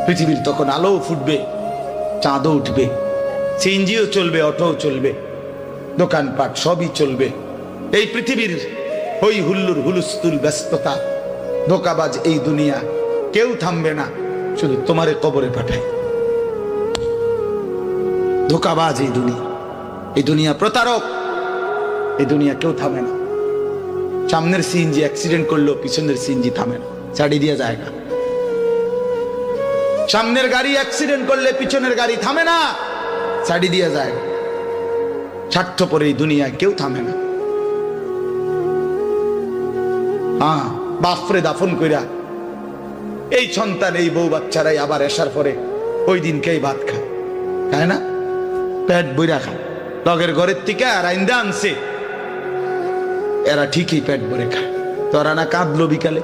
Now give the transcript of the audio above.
পৃথিবীর তখন আলো ফুটবে, চাঁদও উঠবে, সিএনজিও চলবে, অটোও চলবে, দোকানপাট সবই চলবে। এই পৃথিবীর হই হুল্লুর হুলুস্থুল ব্যস্ততা, ধোকাবাজ এই দুনিয়া, কেউ থামবে না, শুধু তোমারে কবরে পাঠায়। ধোকাবাজ এই দুনিয়া, এই দুনিয়া প্রতারক, এই দুনিয়া কেউ থামে না। সামনের সিএনজি অ্যাক্সিডেন্ট করলো, পিছনের সিএনজি থামে না, ছাড়ি দিয়ে যায় না। সামনের গাড়ি অ্যাক্সিডেন্ট করলে পিছনের গাড়ি থামে না, ছাড়ি দিয়ে যায় না। স্বার্থপর এই দুনিয়ায় কেউ থামে না। হ্যাঁ, বাপরে দাফন কইরা এই সন্তান, এই বউ বাচ্চারাই আবার এসার পরে ওই দিনকেই ভাত খায় না, পেট বইরা খায়। লগের ঘরের থেকে আর আইন্দা আনছে, এরা ঠিকই পেট ভরে খায়। তোরা না কাঁদলো বিকালে?